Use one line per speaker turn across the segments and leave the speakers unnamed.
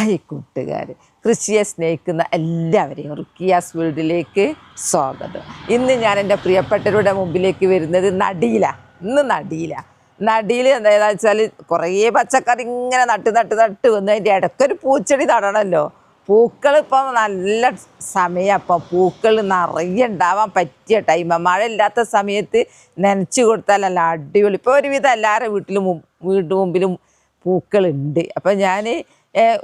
Hi കൂട്ടുകാർ, കൃഷിയെ സ്നേഹിക്കുന്ന എല്ലാവരെയും റുക്കിയാസ് വേൾഡിലേക്ക് സ്വാഗതം. ഇന്ന് ഞാൻ എൻ്റെ പ്രിയപ്പെട്ടവരുടെ മുമ്പിലേക്ക് വരുന്നത് നടിയിൽ എന്താണെന്ന് വെച്ചാൽ കുറേ പച്ചക്കറി ഇങ്ങനെ നട്ട് വന്ന് അതിൻ്റെ ഇടയ്ക്കൊരു പൂച്ചെടി നടണമല്ലോ. പൂക്കൾ ഇപ്പം നല്ല സമയം, അപ്പം പൂക്കൾ നിറയെ ഉണ്ടാവാൻ പറ്റിയ ടൈമാണ്. മഴ ഇല്ലാത്ത സമയത്ത് നനച്ച് കൊടുത്താൽ നല്ല അടിപൊളി. ഇപ്പോൾ ഒരുവിധം എല്ലാവരുടെ വീടിൻ്റെ മുമ്പിലും പൂക്കളുണ്ട്. അപ്പം ഞാൻ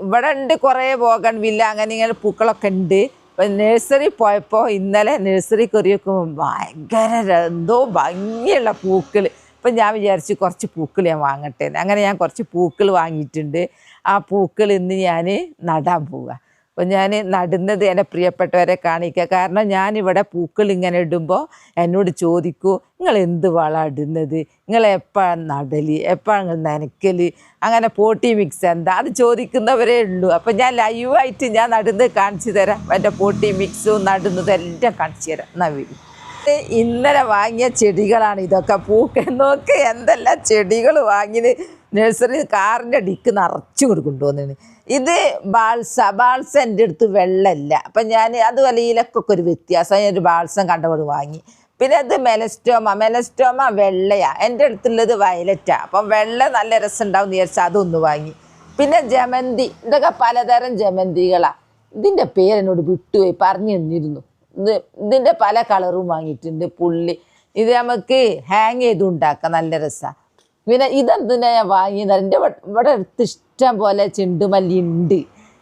ഇവിടെ ഉണ്ട് കുറേ ബോഗൺവില്ല അങ്ങനെ ഇങ്ങനെ പൂക്കളൊക്കെ ഉണ്ട്. അപ്പം നഴ്സറി പോയപ്പോൾ ഇന്നലെ നഴ്സറി കയറി വെക്കുമ്പോൾ ഭയങ്കര എന്തോ ഭംഗിയുള്ള പൂക്കൾ. അപ്പം ഞാൻ വിചാരിച്ചു കുറച്ച് പൂക്കൾ ഞാൻ വാങ്ങട്ടെ. അങ്ങനെ ഞാൻ കുറച്ച് പൂക്കൾ വാങ്ങിയിട്ടുണ്ട്. ആ പൂക്കൾ ഇന്ന് ഞാൻ നടാൻ പോവുക. അപ്പം ഞാൻ നടുന്നത് എൻ്റെ പ്രിയപ്പെട്ടവരെ കാണിക്കുക. കാരണം ഞാനിവിടെ പൂക്കൾ ഇങ്ങനെ ഇടുമ്പോൾ എന്നോട് ചോദിക്കൂ, നിങ്ങൾ എന്ത് വളം ഇടുന്നത്, നിങ്ങൾ എപ്പോഴാണ് നടല്, എപ്പോഴാണ് നിങ്ങൾ നനയ്ക്കൽ, അങ്ങനെ പോട്ടി മിക്സ് എന്താ, അത് ചോദിക്കുന്നവരേ ഉള്ളൂ. അപ്പം ഞാൻ ലൈവായിട്ട് ഞാൻ നടുന്നത് കാണിച്ചു തരാം. എൻ്റെ പോട്ടി മിക്സും നടുന്നത് എല്ലാം കാണിച്ചു തരാം. നവീൻ ഇന്നലെ വാങ്ങിയ ചെടികളാണ് ഇതൊക്കെ. പൂക്കൾ നോക്ക്, എന്തെല്ലാം ചെടികൾ വാങ്ങിയത്. നഴ്സറി കാറിൻ്റെ ഡിക്ക് നിറച്ചു കൊണ്ടുവന്നിന്. ഇത് ബാൾസ എൻ്റെ അടുത്ത് വെള്ളമില്ല. അപ്പം ഞാൻ അത് വലിയിലൊക്കെ ഒരു വ്യത്യാസം. ഞാനൊരു ബാൾസം കണ്ടപ്പോൾ വാങ്ങി. പിന്നെ ഇത് മെലസ്റ്റോമ വെള്ളയാണ്. എൻ്റെ അടുത്തുള്ളത് വയലറ്റാണ്. അപ്പം വെള്ള നല്ല രസം ഉണ്ടാവും എന്ന് വിചാരിച്ചാൽ അതൊന്ന് വാങ്ങി. പിന്നെ ജമന്തി, ഇതൊക്കെ പലതരം ജമന്തികളാണ്. ഇതിൻ്റെ പേരെന്നോട് വിട്ടുപോയി, പറഞ്ഞു തന്നിരുന്നു. ഇതിൻ്റെ പല കളറും വാങ്ങിയിട്ടുണ്ട്. പുള്ളി ഇത് നമുക്ക് ഹാങ് ചെയ്തുണ്ടാക്കാം, നല്ല രസമാണ്. പിന്നെ ഇതെന്തിനാ ഞാൻ വാങ്ങിയത്, എൻ്റെ ഇവിടെ അടുത്ത് ഇഷ്ടം പോലെ ചെണ്ടുമല്ലി ഉണ്ട്.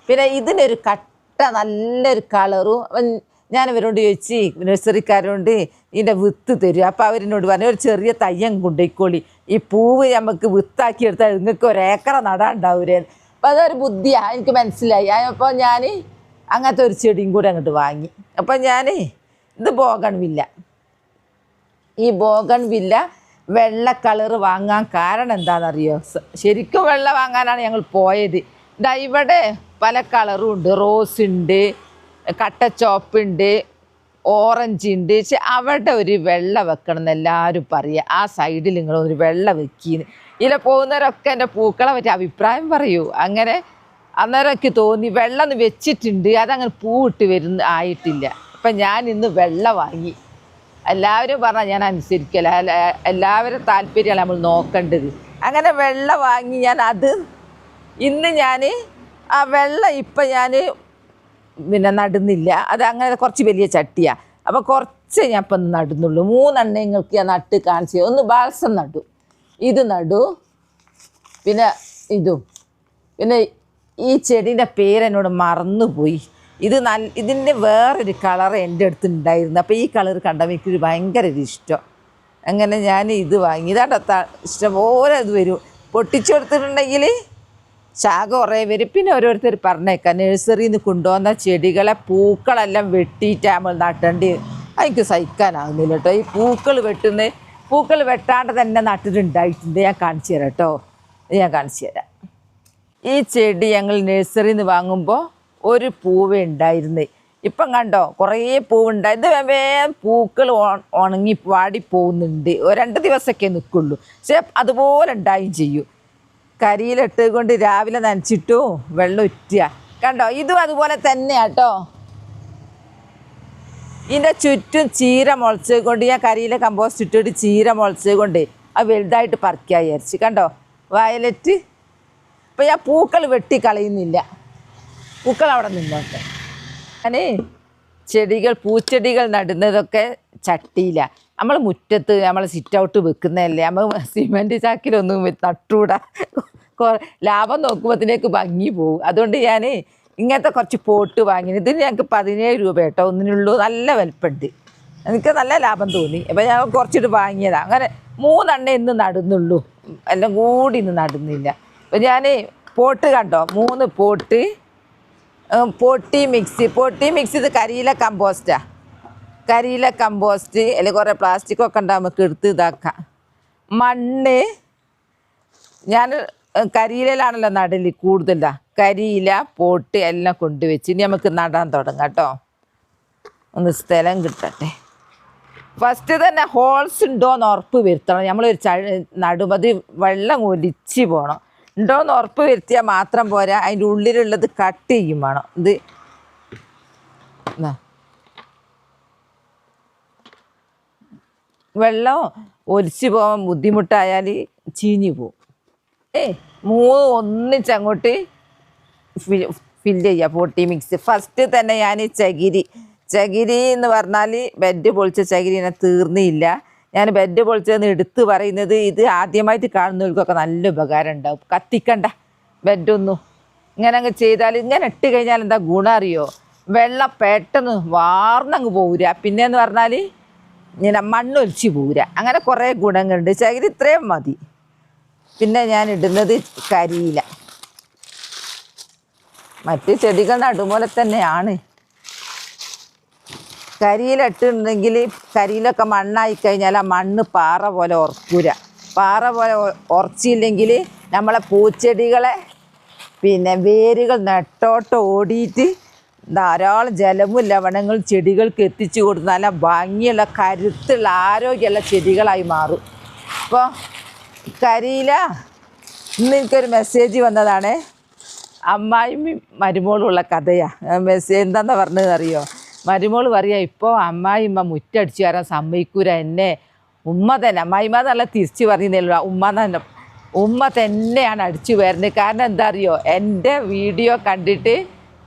പിന്നെ ഇതിനൊരു കട്ട നല്ലൊരു കളറും. ഞാൻ ഇവരോട് ചോദിച്ച്, നഴ്സറിക്കാരോട് ഇതിൻ്റെ വിത്ത് തരും. അപ്പോൾ അവരെന്നോട് പറഞ്ഞു ഒരു ചെറിയ തയ്യം കൊണ്ടുപോയിക്കോളി, ഈ പൂവ് നമുക്ക് വിത്താക്കി എടുത്താൽ നിങ്ങൾക്ക് ഒരേക്കറ നടാണ്ടാവൂരേ. അപ്പോൾ അതൊരു ബുദ്ധിയാണ്, എനിക്ക് മനസ്സിലായി. അപ്പോൾ ഞാൻ അങ്ങനത്തെ ഒരു ചെടിയും കൂടെ അങ്ങോട്ട് വാങ്ങി. അപ്പം ഞാൻ ഇത് ബോഗൺവില്ല, ഈ ബോഗൺവില്ല വെള്ള കളറ് വാങ്ങാൻ കാരണം എന്താണെന്നറിയോ? ശരിക്കും വെള്ള വാങ്ങാനാണ് ഞങ്ങൾ പോയത്. ഇതാ ഇവിടെ പല കളറും ഉണ്ട്. റോസ് ഉണ്ട്, കട്ട ചോപ്പുണ്ട്, ഓറഞ്ച് ഉണ്ട്. പക്ഷെ അവിടെ ഒരു വെള്ള വെക്കണം എന്ന് എല്ലാവരും പറയുക. ആ സൈഡിൽ നിങ്ങളൊരു വെള്ള വെക്കിന്ന്. ഇതിൽ പോകുന്നവരൊക്കെ എൻ്റെ പൂക്കളെ പറ്റി അഭിപ്രായം പറയൂ. അങ്ങനെ അന്നേരം എനിക്ക് തോന്നി വെള്ളം വെച്ചിട്ടുണ്ട്, അതങ്ങനെ പൂവിട്ട് ആയിട്ടില്ല. അപ്പം ഞാൻ ഇന്ന് വെള്ള വാങ്ങി. എല്ലാവരും പറഞ്ഞാൽ ഞാൻ അനുസരിക്കല, എല്ലാവരും താല്പര്യമാണ് നമ്മൾ നോക്കേണ്ടത്. അങ്ങനെ വെള്ള വാങ്ങി അത് ഇന്ന് ഞാൻ ആ വെള്ളം ഇപ്പം ഞാൻ പിന്നെ നടുന്നില്ല. അത് അങ്ങനെ കുറച്ച് വലിയ ചട്ടിയാണ്. അപ്പോൾ കുറച്ച് ഞാൻ ഇപ്പം നടുന്നുള്ളൂ. 3 എണ്ണങ്ങൾക്ക് ഞാൻ നട്ട് കാണിച്ചു. ഒന്ന് ബാൾസം നടു, ഇത് നടു, പിന്നെ ഇതും. പിന്നെ ഈ ചെടീൻ്റെ പേരെന്നോട് മറന്നുപോയി. ഇതിൻ്റെ വേറൊരു കളർ എൻ്റെ അടുത്ത് ഉണ്ടായിരുന്നു. അപ്പോൾ ഈ കളർ കണ്ടപ്പോൾ എനിക്കൊരു ഭയങ്കര ഇഷ്ടം. അങ്ങനെ ഞാൻ ഇത് വാങ്ങി. ഇതാണ്ട ഇഷ്ടംപോലെ ഇത് വരും. പൊട്ടിച്ചു കൊടുത്തിട്ടുണ്ടെങ്കിൽ ശാഖ കുറേ വരും. പിന്നെ ഓരോരുത്തർ പറഞ്ഞേക്കാം നഴ്സറിയിൽ നിന്ന് കൊണ്ടുവന്ന ചെടികളെ പൂക്കളെല്ലാം വെട്ടിയിട്ട് നമ്മൾ നട്ടേണ്ടി. എനിക്ക് സഹിക്കാനാകുന്നില്ല കേട്ടോ. ഈ പൂക്കൾ വെട്ടാണ്ട് തന്നെ നട്ടിട്ടുണ്ടായിട്ടുണ്ട്. ഞാൻ കാണിച്ചു തരാം കേട്ടോ, ഞാൻ കാണിച്ചു തരാം. ഈ ചെടി ഞങ്ങൾ നഴ്സറിയിൽ നിന്ന് വാങ്ങുമ്പോൾ ഒരു പൂവേ ഉണ്ടായിരുന്നു. ഇപ്പം കണ്ടോ കുറേ പൂവുണ്ടായി. ഇത് വേഗം പൂക്കൾ ഉണങ്ങി വാടിപ്പോകുന്നുണ്ട്. 2 ദിവസമൊക്കെ നിൽക്കുള്ളൂ. പക്ഷെ അതുപോലെ ഉണ്ടായും ചെയ്യും. കരിയിലിട്ട് കൊണ്ട് രാവിലെ നനച്ചിട്ടും വെള്ളം ഉറ്റുക. കണ്ടോ ഇതും അതുപോലെ തന്നെയാണ് കേട്ടോ. ഇതിൻ്റെ ചുറ്റും ചീര മുളച്ചത് കൊണ്ട് ഞാൻ കരിയിലെ കമ്പോസ്റ്റ് ഇട്ടിട്ട് ചീര മുളച്ചത് കൊണ്ട് അത് വലുതായിട്ട് പറിക്കാൻ വിചാരിച്ച്. കണ്ടോ വയലറ്റ്. ഇപ്പം ഞാൻ പൂക്കൾ വെട്ടിക്കളയുന്നില്ല, പൂക്കൾ അവിടെ നിന്നോട്ടെ. ഞാൻ പൂച്ചെടികൾ നടുന്നതൊക്കെ ചട്ടിയിലാണ്. നമ്മൾ മുറ്റത്ത് നമ്മൾ സിറ്റ് ഔട്ട് വെക്കുന്നതല്ലേ, നമ്മൾ സിമെൻറ്റ് ചാക്കിലൊന്നും നട്ടൂടാ. ലാഭം നോക്കുമ്പോഴത്തേക്ക് ഭംഗി പോകും. അതുകൊണ്ട് ഞാൻ ഇങ്ങനത്തെ കുറച്ച് പോട്ട് വാങ്ങി. ഇതിന് ഞങ്ങൾക്ക് 17 രൂപ കേട്ടോ ഒന്നിനുള്ളൂ. നല്ല വലിപ്പമുണ്ട്, എനിക്ക് നല്ല ലാഭം തോന്നി. അപ്പോൾ ഞാൻ കുറച്ചിട്ട് വാങ്ങിയതാണ്. അങ്ങനെ 3 എണ്ണം ഇന്ന് നടുന്നുള്ളൂ, എല്ലാം കൂടി ഇന്ന് നടുന്നില്ല. അപ്പോൾ ഞാൻ പോട്ട് കണ്ടോ 3 പോട്ട്. പോട്ടി മിക്സ് ഇത് കരിയില കമ്പോസ്റ്റാണ്. കരിയില കമ്പോസ്റ്റ് അല്ലെങ്കിൽ കുറേ പ്ലാസ്റ്റിക്കൊക്കെ ഉണ്ടാകും, നമുക്ക് എടുത്ത് ഇതാക്കാം. മണ്ണ് ഞാൻ കരിയിലാണല്ലോ നടല് കൂടുതലാണ്. കരിയില പോട്ട് എല്ലാം കൊണ്ടുവച്ച് ഇനി നമുക്ക് നടാൻ തുടങ്ങാം കേട്ടോ. ഒന്ന് സ്ഥലം കിട്ടട്ടെ. ഫസ്റ്റ് തന്നെ ഹോൾസ് ഉണ്ടോയെന്ന് ഉറപ്പ് വരുത്തണം. നമ്മളൊരു നടുമതി വെള്ളം ഒലിച്ച് പോകണം. ഉണ്ടോയെന്ന് ഉറപ്പ് വരുത്തിയാൽ മാത്രം പോരാ, അതിൻ്റെ ഉള്ളിലുള്ളത് കട്ട് ചെയ്യും വേണം. ഇത് വെള്ളം ഒലിച്ചു പോകാൻ ബുദ്ധിമുട്ടായാൽ ചീഞ്ഞു പോവും. ഒന്നിച്ചങ്ങോട്ട് ഫില്ല് ചെയ്യുക പൊട്ടി മിക്സ്. ഫസ്റ്റ് തന്നെ ഞാൻ ചകിരി എന്ന് പറഞ്ഞാൽ ബെഡ് പൊളിച്ച ചകിരി എന്നെ തീർന്നില്ല. ഞാൻ ബെഡ് പൊളിച്ചതെന്ന് എടുത്ത് പറയുന്നത് ഇത് ആദ്യമായിട്ട് കാണുന്നവർക്കൊക്കെ നല്ല ഉപകാരം ഉണ്ടാവും. കത്തിക്കണ്ട ബെഡൊന്നും. ഇങ്ങനെ അങ്ങ് ചെയ്താൽ ഇങ്ങനെ ഇട്ട് കഴിഞ്ഞാൽ എന്താ ഗുണം അറിയോ? വെള്ളം പെട്ടെന്ന് വാർന്നങ്ങ് പോവുക. പിന്നെയെന്ന് പറഞ്ഞാൽ ഇങ്ങനെ മണ്ണൊലിച്ച് പോവുക. അങ്ങനെ കുറേ ഗുണങ്ങളുണ്ട്. ചകിരി ഇത്രയും മതി. പിന്നെ ഞാൻ ഇടുന്നത് കരിയില. മറ്റ് ചെടികൾ നടുപോലെ തന്നെയാണ്. കരിയില ഇട്ടിട്ടുണ്ടെങ്കിൽ കരിയിലൊക്കെ മണ്ണായി കഴിഞ്ഞാൽ ആ മണ്ണ് പാറ പോലെ ഉറക്കൂല. പാറ പോലെ ഉറച്ചില്ലെങ്കിൽ നമ്മളെ പൂച്ചെടികളെ വേരുകൾ നെട്ടോട്ട് ഓടിയിട്ട് ധാരാളം ജലവും ലവണങ്ങളും ചെടികൾക്ക് എത്തിച്ചു കൊടുത്ത് നല്ല ഭംഗിയുള്ള കരുത്തുള്ള ആരോഗ്യമുള്ള ചെടികളായി മാറും. അപ്പോൾ കരിയില ഇന്ന് എനിക്കൊരു മെസ്സേജ് വന്നതാണ്. അമ്മായിയും മരുമോളുള്ള കഥയാണ്. മെസ്സേജ് എന്താണെന്ന് പറഞ്ഞത് അറിയോ? മരുമോൾ പറയുക, ഇപ്പോൾ അമ്മായിമ്മ മുറ്റടിച്ചു വരാൻ സമ്മതിക്കൂല എന്നെ. ഉമ്മ തന്നെ, അമ്മായിമ്മ നല്ല തിരിച്ച് പറയുന്നില്ല, ഉമ്മ തന്നെയാണ് അടിച്ചു വരുന്നത്. കാരണം എന്താ അറിയോ? എൻ്റെ വീഡിയോ കണ്ടിട്ട്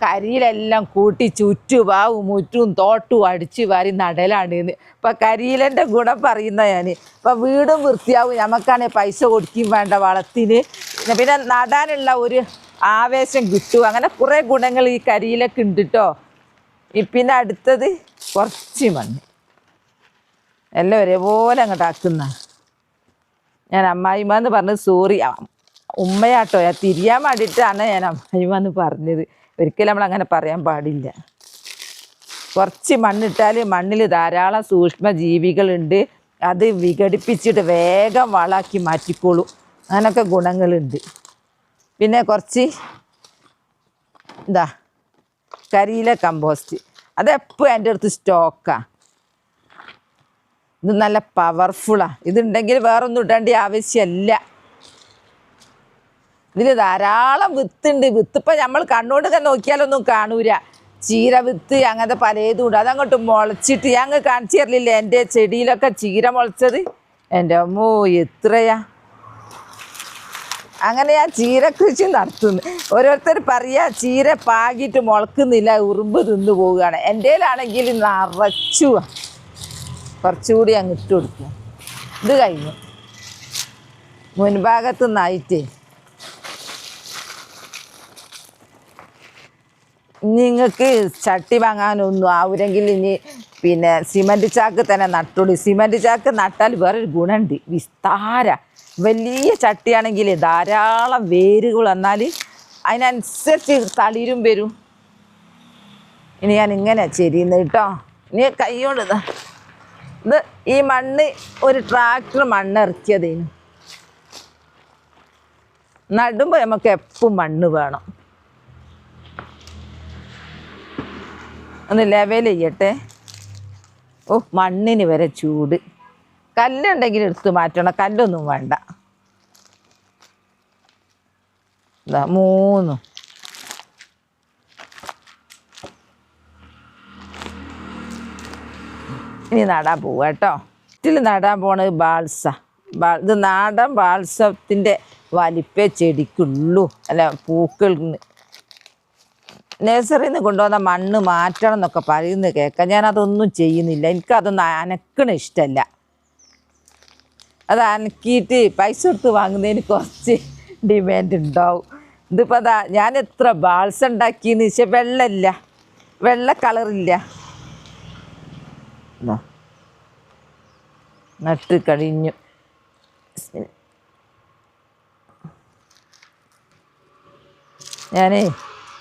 കരിയിലെല്ലാം കൂട്ടി ചുറ്റുപാവും മുറ്റും തോട്ടും അടിച്ചു വാരി നടലാണ്. ഇപ്പം കരിയിലൻ്റെ ഗുണം പറയുന്ന ഞാൻ. ഇപ്പം വീടും വൃത്തിയാവും, നമുക്കാണെങ്കിൽ പൈസ കൊടുക്കുകയും വേണ്ട വളത്തിന്. പിന്നെ നടാനുള്ള ഒരു ആവേശം കിട്ടും. അങ്ങനെ കുറേ ഗുണങ്ങൾ ഈ കരിയിലൊക്കെ ഉണ്ട് കേട്ടോ. പിന്നെ അടുത്തത് കുറച്ച് മണ്ണ് എല്ലാം ഒരേപോലെ അങ്ങോട്ട് ആക്കുന്ന. ഞാൻ അമ്മായിമ്മ എന്ന് പറഞ്ഞത് സോറി, ഉമ്മയാട്ടോ. തിരിയാൻ വേണ്ടിയിട്ടാണ് ഞാൻ അമ്മായിമ്മ എന്ന് പറഞ്ഞത്. ഒരിക്കലും നമ്മളങ്ങനെ പറയാൻ പാടില്ല. കുറച്ച് മണ്ണിട്ടാൽ മണ്ണിൽ ധാരാളം സൂക്ഷ്മജീവികളുണ്ട്. അത് വിഘടിപ്പിച്ചിട്ട് വേഗം വളമാക്കി മാറ്റിക്കോളും. അങ്ങനെയൊക്കെ ഗുണങ്ങളുണ്ട്. പിന്നെ കുറച്ച് കരിയില കമ്പോസ്റ്റ്. അതെപ്പോഴും എൻ്റെ അടുത്ത് സ്റ്റോക്കാണ്. ഇത് നല്ല പവർഫുള്ളാണ്. ഇതുണ്ടെങ്കിൽ വേറൊന്നും ഇടേണ്ട ആവശ്യമല്ല. ഇതിൽ ധാരാളം വിത്തുണ്ട്. വിത്തിപ്പോൾ നമ്മൾ കണ്ണുകൊണ്ടൊക്കെ നോക്കിയാലൊന്നും കാണൂല. ചീര വിത്ത് അങ്ങനത്തെ പലതും ഉണ്ട്. അതങ്ങോട്ട് മുളച്ചിട്ട് ഞങ്ങൾ കാണിച്ചു തരലില്ല എൻ്റെ ചെടിയിലൊക്കെ ചീര മുളച്ചത്. എൻ്റെ അമ്മോ എത്രയാ! അങ്ങനെ ഞാൻ ചീര കൃഷി നടത്തുന്നു. ഓരോരുത്തർ പറയുക ചീര പാകിയിട്ട് മുളക്കുന്നില്ല, ഉറുമ്പ് തിന്നു പോവുകയാണ്. എൻ്റെ കയ്യിലാണെങ്കിൽ നിറച്ചു. കുറച്ചുകൂടി അങ്ങ് ഇട്ട് കൊടുക്കും. ഇത് കഴിഞ്ഞു. മുൻഭാഗത്ത് നിന്നായിട്ട് നിങ്ങൾക്ക് ചട്ടി വാങ്ങാനൊന്നും ആവുമെങ്കിൽ ഇനി സിമൻറ്റ് ചാക്ക് തന്നെ നട്ടോളൂ. സിമൻറ്റ് ചാക്ക് നട്ടാൽ വേറൊരു ഗുണമുണ്ട്. വിസ്താര വലിയ ചട്ടിയാണെങ്കിൽ ധാരാളം വേരുകൾ വന്നാൽ അതിനനുസരിച്ച് തളിരും വരും. ഇനി ഞാൻ ഇങ്ങനെ ചെരിയുന്നത് കേട്ടോ. ഇനി കൈയോട് ഇത് ഈ മണ്ണ് ഒരു ട്രാക്ടർ മണ്ണിറക്കിയതേനു. നടുമ്പോൾ നമുക്ക് എപ്പോൾ മണ്ണ് വേണം. ഒന്ന് ലെവൽ ചെയ്യട്ടെ. മണ്ണിന് വരെ ചൂട്. കല്ലുണ്ടെങ്കിൽ എടുത്ത് മാറ്റണം, കല്ലൊന്നും വേണ്ട. 3 ഇനി നടാൻ പോവുക കേട്ടോ. ഇതിൽ നടാൻ പോണത് ബാൾസ. ഇത് നാടൻ ബാൾസത്തിൻ്റെ വലിപ്പേ ചെടിക്കുള്ളൂ. അല്ല, പൂക്കളിന് നഴ്സറിയിൽ നിന്ന് കൊണ്ടുവന്ന മണ്ണ് മാറ്റണം എന്നൊക്കെ പറയുന്നത് കേൾക്കാം. ഞാനതൊന്നും ചെയ്യുന്നില്ല. എനിക്കതൊന്നും അനക്കണ ഇഷ്ടമല്ല. അത് അനക്കിയിട്ട് പൈസ കൊടുത്ത് വാങ്ങുന്നതിന് കുറച്ച് ഡിമാൻഡ് ഉണ്ടാവും. ഇതിപ്പോൾ ഞാൻ എത്ര ബാൾസ ഉണ്ടാക്കിയെന്ന് വെച്ചാൽ വെള്ളമില്ല, വെള്ള കളറില്ല. നട്ട് കഴിഞ്ഞു. ഞാനേ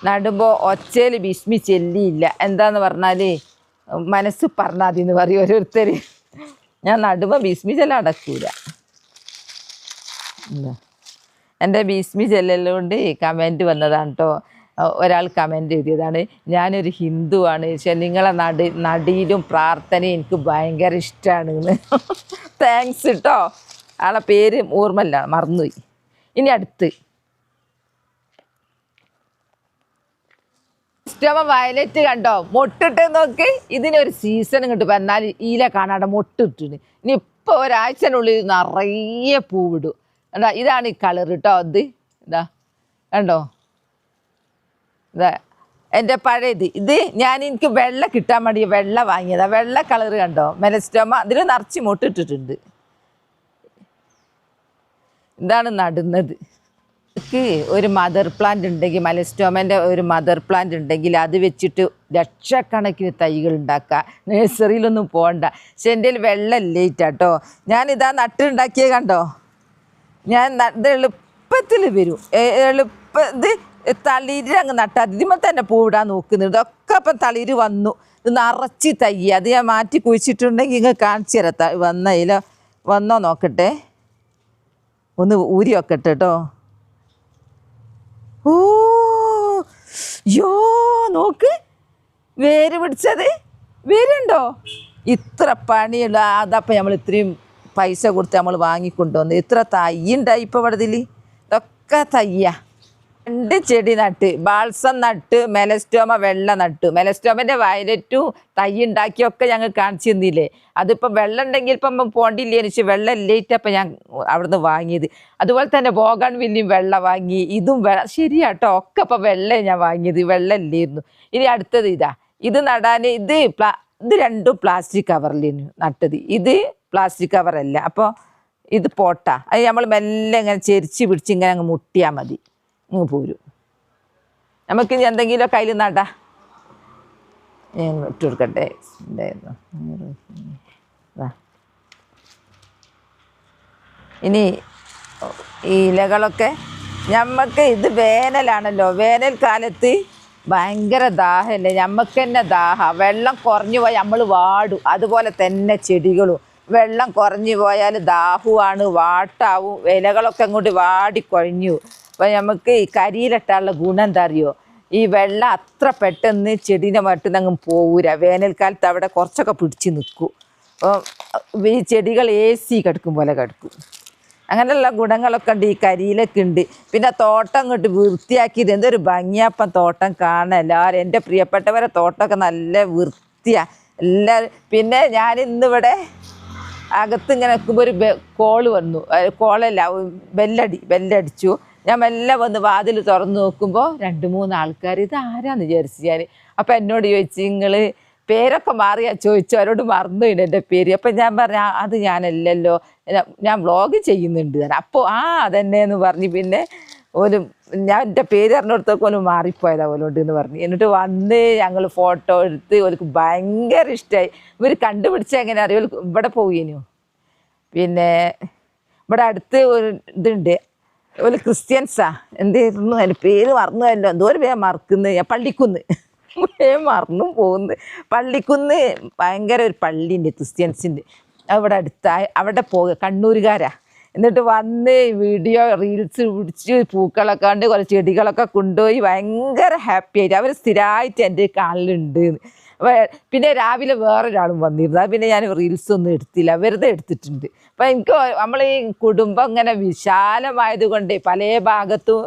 നടുമ്പോൾ ഒച്ചയിൽ ബിസ്മി ചെല്ലിയില്ല. എന്താന്ന് പറഞ്ഞാൽ മനസ്സ് പറഞ്ഞാൽ മതി എന്ന് പറയും ഓരോരുത്തർ. ഞാൻ നടുമ്പോൾ ബിസ്മി ചെല്ല അടക്കൂല. എൻ്റെ ബിസ്മി ചെല്ലുകൊണ്ട് കമൻറ്റ് വന്നതാണ് കേട്ടോ. ഒരാൾ കമൻറ്റ് എഴുതിയതാണ്, ഞാനൊരു ഹിന്ദുവാണ്, പക്ഷേ നിങ്ങളെ നടിയിലും പ്രാർത്ഥനയും എനിക്ക് ഭയങ്കര ഇഷ്ടമാണ് എന്ന്. താങ്ക്സ് കേട്ടോ. ആളെ പേര് ഓർമ്മല്ല, മറന്നുപോയി. ഇനി അടുത്ത് മെലസ്റ്റോമ വയലറ്റ് കണ്ടോ മൊട്ടിട്ട് നോക്ക്. ഇതിനൊരു സീസൺ ഇങ്ങോട്ട് വന്നാൽ ഈല കാണാണ്ട് മൊട്ടിട്ടിന്. ഇനി ഇപ്പോൾ ഒരാഴ്ചനുള്ളിൽ നിറയെ പൂവിടും. എന്താ ഇതാണ് ഈ കളർ കേട്ടോ. ഇത് ഇതാ കണ്ടോ, ഇതാ എൻ്റെ പഴയത്. ഇത് എനിക്ക് വെള്ള കിട്ടാൻ വേണ്ടി വെള്ള വാങ്ങിയതാ. വെള്ള കളർ കണ്ടോ മെലസ്റ്റോമ. അതിൽ നിറച്ച് മൊട്ടിട്ടിട്ടുണ്ട്. ഇതാണ് നടുന്നത്. ഒരു മദർ പ്ലാന്റ് ഉണ്ടെങ്കിൽ മെലസ്റ്റോമൻ്റെ ഒരു മദർ പ്ലാന്റ് ഉണ്ടെങ്കിൽ അത് വെച്ചിട്ട് ലക്ഷക്കണക്കിന് തൈകൾ ഉണ്ടാക്കുക. നഴ്സറിയിലൊന്നും പോകണ്ട. പക്ഷെ എൻ്റെ വെള്ളമില്ല കേട്ടോ. ഞാനിതാ നട്ടുണ്ടാക്കിയത് കണ്ടോ. ഇത് എളുപ്പത്തിൽ വരും. ഇത് തളിര് അങ്ങ് നട്ടാൽ ഇതിമ്പോൾ തന്നെ പൂവിടാൻ നോക്കുന്നുണ്ട്. ഇതൊക്കെ അപ്പം തളിര് വന്നു. ഇത് നിറച്ച് തൈ. അത് ഞാൻ മാറ്റി കുഴിച്ചിട്ടുണ്ടെങ്കിൽ ഇങ്ങനെ കാണിച്ചു തരാം. വന്നോ നോക്കട്ടെ. ഒന്ന് ഊരി വെക്കട്ടെ കേട്ടോ. ഓ യോ നോക്ക്, വേര് പിടിച്ചത്. വേരുണ്ടോ? ഇത്ര പണിയുള്ള അതപ്പം നമ്മൾ ഇത്രയും പൈസ കൊടുത്ത് നമ്മൾ വാങ്ങിക്കൊണ്ടുവന്ന്. ഇത്ര തൈ ഉണ്ടായി ഇപ്പോൾ ഇവിടെ ഇതിൽ. ഇതൊക്കെ തയ്യ. 2 ചെടി നട്ട്, ബാൾസം നട്ട്, മെലസ്റ്റോമ വെള്ള നട്ടു. മെലസ്റ്റോമൻ്റെ വയലറ്റും തൈ ഉണ്ടാക്കിയൊക്കെ ഞങ്ങൾ കാണിച്ചു തന്നില്ലേ. അതിപ്പം വെള്ളം ഉണ്ടെങ്കിൽ ഇപ്പം പോണ്ടില്ലേ. എനിക്ക് വെള്ളം ഇല്ലേറ്റപ്പം ഞാൻ അവിടുന്ന് വാങ്ങിയത്. അതുപോലെ തന്നെ ബോഗൺവില്ലിയും വെള്ള വാങ്ങി. ഇതും ശരിയാട്ടോ. ഒക്കെ ഇപ്പം വെള്ളം ഞാൻ വാങ്ങിയത്, വെള്ളം ഇല്ലായിരുന്നു. ഇനി അടുത്തത് ഇതാ. ഇത് നടാൻ ഇത് 2 പ്ലാസ്റ്റിക് കവറിലേനു നട്ടത്. ഇത് പ്ലാസ്റ്റിക് കവറല്ല. അപ്പോൾ ഇത് പോട്ടാ. അത് നമ്മൾ മെല്ലെ ഇങ്ങനെ ചെരിച്ച് പിടിച്ച് ഇങ്ങനെ അങ്ങ് മുട്ടിയാൽ മതി, അങ്ങ് പോരും. നമുക്ക് ഇനി എന്തെങ്കിലും കയ്യിൽ നടാ. ഞാൻ ഇട്ട് കൊടുക്കട്ടെ. എന്തായിരുന്നു ഇനി ഈ ഇലകളൊക്കെ ഞമ്മക്ക് ഇത് വേനലാണല്ലോ. വേനൽക്കാലത്ത് ഭയങ്കര ദാഹമല്ലേ. ഞമ്മക്ക് തന്നെ വെള്ളം കുറഞ്ഞു പോയാൽ നമ്മൾ വാടും. അതുപോലെ തന്നെ ചെടികളും വെള്ളം കുറഞ്ഞു പോയാൽ ദാഹുവാണ്, വാട്ടാവും. ഇലകളൊക്കെ അങ്ങോട്ട് വാടിക്കൊഴിഞ്ഞു. അപ്പോൾ നമുക്ക് ഈ കരിയിലിട്ടാനുള്ള ഗുണം എന്താ അറിയോ? ഈ വെള്ളം അത്ര പെട്ടെന്ന് ചെടീനെ മറ്റുന്ന അങ്ങ് പോകൂല. വേനൽക്കാലത്ത് അവിടെ കുറച്ചൊക്കെ പിടിച്ച് നിൽക്കും. അപ്പോൾ ഈ ചെടികൾ AC കിടക്കും പോലെ കിടക്കും. അങ്ങനെയുള്ള ഗുണങ്ങളൊക്കെ ഉണ്ട് ഈ കരിയിലൊക്കെ ഉണ്ട്. പിന്നെ തോട്ടം ഇങ്ങോട്ട് വൃത്തിയാക്കിയത് എന്തൊരു ഭംഗിയാപ്പം തോട്ടം കാണാൻ. എല്ലാവരും എൻ്റെ പ്രിയപ്പെട്ടവരെ തോട്ടമൊക്കെ നല്ല വൃത്തിയാണ് എല്ലാവരും. പിന്നെ ഞാൻ ഇന്നിവിടെ അകത്ത് ഇങ്ങനെ നിൽക്കുമ്പോൾ ഒരു കോള് വന്നു. കോളല്ല, ബെല്ലടിച്ചു. ഞാൻ മെല്ലെ വന്ന് വാതിൽ തുറന്ന് നോക്കുമ്പോൾ 2-3 ആൾക്കാർ. ഇത് ആരാന്ന് വിചാരിച്ചു ഞാൻ. അപ്പം എന്നോട് ചോദിച്ചു, നിങ്ങൾ പേരൊക്കെ മാറിയാ ചോദിച്ചു. അവരോട് മറന്നുപോയില്ല എൻ്റെ പേര്. അപ്പം ഞാൻ പറഞ്ഞു അത് ഞാനല്ലല്ലോ, ഞാൻ വ്ളോഗ് ചെയ്യുന്നുണ്ട്. അപ്പോൾ അതന്നെയെന്ന് പറഞ്ഞ് പിന്നെ ഞാൻ എൻ്റെ പേര് അറിഞ്ഞിടത്തൊക്കെ ഒന്ന് മാറിപ്പോയതാ പോലുണ്ട് എന്ന് പറഞ്ഞു. എന്നിട്ട് വന്ന് ഞങ്ങൾ ഫോട്ടോ എടുത്ത്. ഓർക്ക് ഭയങ്കര ഇഷ്ടമായി. ഇവർ കണ്ടുപിടിച്ചാൽ എങ്ങനെ അറിയാം. ഇവിടെ പോയിനു. പിന്നെ ഇവിടെ അടുത്ത് ഒരു ഇതുണ്ട്, ഒരു ക്രിസ്ത്യൻസാ. എന്തായിരുന്നു അതിൻ്റെ പേര് മറന്നുവല്ലോ. എന്തോ ഒരു പേര് മറക്കുന്നത്. പള്ളിക്കുന്ന് മറന്നും പോകുന്നു. പള്ളിക്കുന്ന് ഭയങ്കര ഒരു പള്ളിയുണ്ട് ക്രിസ്ത്യൻസിൻ്റെ. അവിടെ അവിടെ കണ്ണൂരുകാരാ. എന്നിട്ട് വന്ന് വീഡിയോ റീൽസ് പിടിച്ച് പൂക്കളൊക്കെ കണ്ട് കുറേ ചെടികളൊക്കെ കൊണ്ടുപോയി ഭയങ്കര ഹാപ്പി ആയിട്ട്. അവർ സ്ഥിരമായിട്ട് എൻ്റെ കാണലുണ്ട്. പിന്നെ രാവിലെ വേറൊരാളും വന്നിരുന്നു. അത് പിന്നെ ഞാൻ റീൽസൊന്നും എടുത്തില്ല, വെറുതെ എടുത്തിട്ടുണ്ട്. അപ്പം എനിക്ക് നമ്മൾ ഈ കുടുംബം ഇങ്ങനെ വിശാലമായത് കൊണ്ട് പല ഭാഗത്തും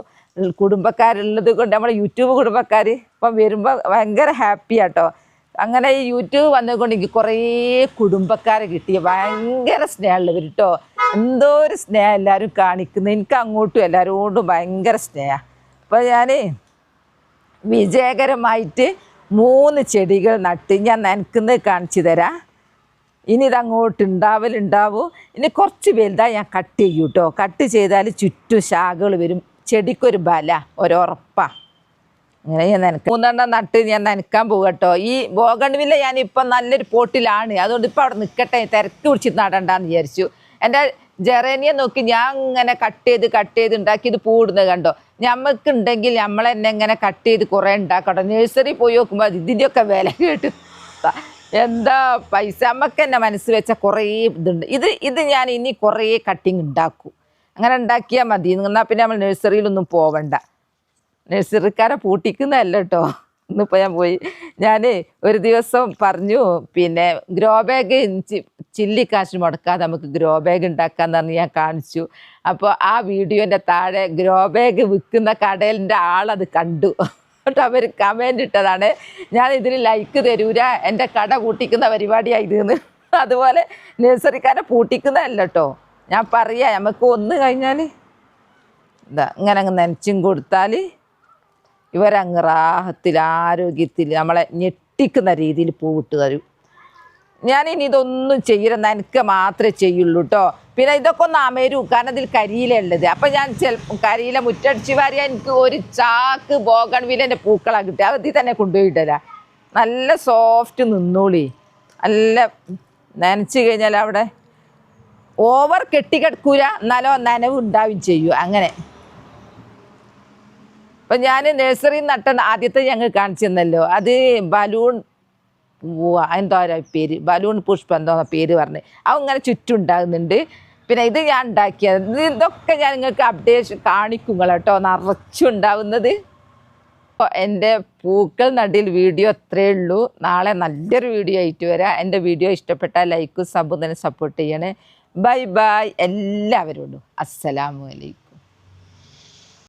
കുടുംബക്കാരുള്ളത് കൊണ്ട് നമ്മൾ യൂട്യൂബ് കുടുംബക്കാർ ഇപ്പം വരുമ്പോൾ ഭയങ്കര ഹാപ്പിയാട്ടോ. അങ്ങനെ ഈ യൂട്യൂബ് വന്നതുകൊണ്ട് എനിക്ക് കുറേ കുടുംബക്കാരെ കിട്ടി. ഭയങ്കര സ്നേഹമുള്ളവർ കേട്ടോ. എന്തോ ഒരു സ്നേഹം എല്ലാവരും കാണിക്കുന്നത്. എനിക്ക് അങ്ങോട്ടും എല്ലാവരോടും ഭയങ്കര സ്നേഹമാണ്. അപ്പോൾ ഞാൻ വിജയകരമായിട്ട് 3 ചെടികൾ നട്ട് ഞാൻ നനക്കുന്നത് കാണിച്ചു തരാം. ഇനി ഇതങ്ങോട്ട് ഉണ്ടാവും. ഇനി കുറച്ച് വലുതായി ഞാൻ കട്ട് ചെയ്യും കേട്ടോ. കട്ട് ചെയ്താൽ ചുറ്റും ശാഖകൾ വരും. ചെടിക്കൊരു ബല, ഒരുറപ്പാണ്. അങ്ങനെ ഞാൻ 3 നട്ട് ഞാൻ നനക്കാൻ പോകും കേട്ടോ. ഈ ബോഗൺവില്ല ഞാനിപ്പം നല്ലൊരു പോട്ടിലാണ്. അതുകൊണ്ട് ഇപ്പം അവിടെ നിൽക്കട്ടെ, തിരക്ക് പിടിച്ചിട്ട് നടണ്ടെന്ന് വിചാരിച്ചു. എൻ്റെ ജെറേനിയെ നോക്കി ഞാൻ ഇങ്ങനെ കട്ട് ചെയ്ത് ഉണ്ടാക്കി. ഇത് പൂടുന്നത് കണ്ടോ. ഞമ്മക്കുണ്ടെങ്കിൽ നമ്മൾ തന്നെ ഇങ്ങനെ കട്ട് ചെയ്ത് കുറേ ഉണ്ടാക്കട്ടോ. നഴ്സറി പോയി നോക്കുമ്പോൾ ഇതിൻ്റെയൊക്കെ വില കേട്ട് എന്താ പൈസ. നമുക്ക് തന്നെ മനസ്സ് വെച്ച കുറേ ഇതുണ്ട്. ഇത് ഞാൻ ഇനി കുറേ കട്ടിങ് ഉണ്ടാക്കും. അങ്ങനെ ഉണ്ടാക്കിയാൽ മതി. എന്നാൽ പിന്നെ നമ്മൾ നഴ്സറിയിലൊന്നും പോവണ്ട. നഴ്സറിക്കാരെ പൂട്ടിക്കുന്നതല്ല കേട്ടോ. ഇന്നിപ്പോൾ ഞാൻ ഒരു ദിവസം പറഞ്ഞു, പിന്നെ ഗ്രോ ബാഗ് ചില്ലി കാശ് മുടക്കാതെ നമുക്ക് ഗ്രോ ബാഗ് ഉണ്ടാക്കാമെന്ന് പറഞ്ഞ് ഞാൻ കാണിച്ചു. അപ്പോൾ ആ വീഡിയോൻ്റെ താഴെ ഗ്രോ ബാഗ് വിൽക്കുന്ന കടലിൻ്റെ ആളത് കണ്ടു. എന്നിട്ട് അവർ കമൻ്റ് ഇട്ടതാണ് ഞാൻ ഇതിന് ലൈക്ക് തരൂല എൻ്റെ കട പൂട്ടിക്കുന്ന പരിപാടിയായതെന്ന്. അതുപോലെ നഴ്സറിക്കാരെ പൂട്ടിക്കുന്നതല്ല കേട്ടോ, ഞാൻ പറയാം നമുക്ക് ഒന്ന് കഴിഞ്ഞാൽ ഇതാ ഇങ്ങനെ അങ്ങ് നനച്ചും കൊടുത്താൽ ഇവരങ്ങ് റാഹത്തിൽ ആരോഗ്യത്തിൽ നമ്മളെ ഞെട്ടിക്കുന്ന രീതിയിൽ പൂവിട്ട് തരും. ഞാനിനി ഇതൊന്നും ചെയ്യരുത്, എനിക്ക് മാത്രമേ ചെയ്യുള്ളൂ കേട്ടോ. പിന്നെ ഇതൊക്കെ ഒന്ന് അമരും, കാരണം ഇതിൽ കരിയില ഉള്ളത്. അപ്പം ഞാൻ കരിയില മുറ്റടിച്ച് വാരിയാൽ എനിക്ക് ഒരു ചാക്ക് ബോഗൺവില്ലേൻ്റെ പൂക്കളാണ് കിട്ടുക. അതിൽ തന്നെ കൊണ്ടുപോയിട്ടല്ല, നല്ല സോഫ്റ്റ് നിന്നോളി. നല്ല നനച്ച് കഴിഞ്ഞാൽ അവിടെ ഓവർ കെട്ടിക്കിടക്കൂല, എന്നാലോ നനവ് ഉണ്ടാവുകയും ചെയ്യും. അങ്ങനെ അപ്പം ഞാൻ നഴ്സറി നട്ട ആദ്യത്തെ ഞങ്ങൾ കാണിച്ചു തന്നല്ലോ, അത് ബലൂൺ എന്തോ പേര്, ബലൂൺ പുഷ്പം എന്തോ പേര് പറഞ്ഞ് അത് ഇങ്ങനെ ചുറ്റും ഉണ്ടാകുന്നുണ്ട്. പിന്നെ ഇത് ഞാൻ ഉണ്ടാക്കിയത്, ഇതൊക്കെ ഞാൻ നിങ്ങൾക്ക് അപ്ഡേഷൻ കാണിക്കും കേട്ടോ, നിറച്ചുണ്ടാവുന്നത്. അപ്പോൾ എൻ്റെ പൂക്കൾ നടിൽ വീഡിയോ അത്രയേ ഉള്ളൂ. നാളെ നല്ലൊരു വീഡിയോ ആയിട്ട് വരാം. എൻ്റെ വീഡിയോ ഇഷ്ടപ്പെട്ടാൽ ലൈക്കും സബും തന്നെ സപ്പോർട്ട് ചെയ്യണേ. ബൈ ബൈ എല്ലാവരോടും. അസ്സലാമു അലൈക്കും.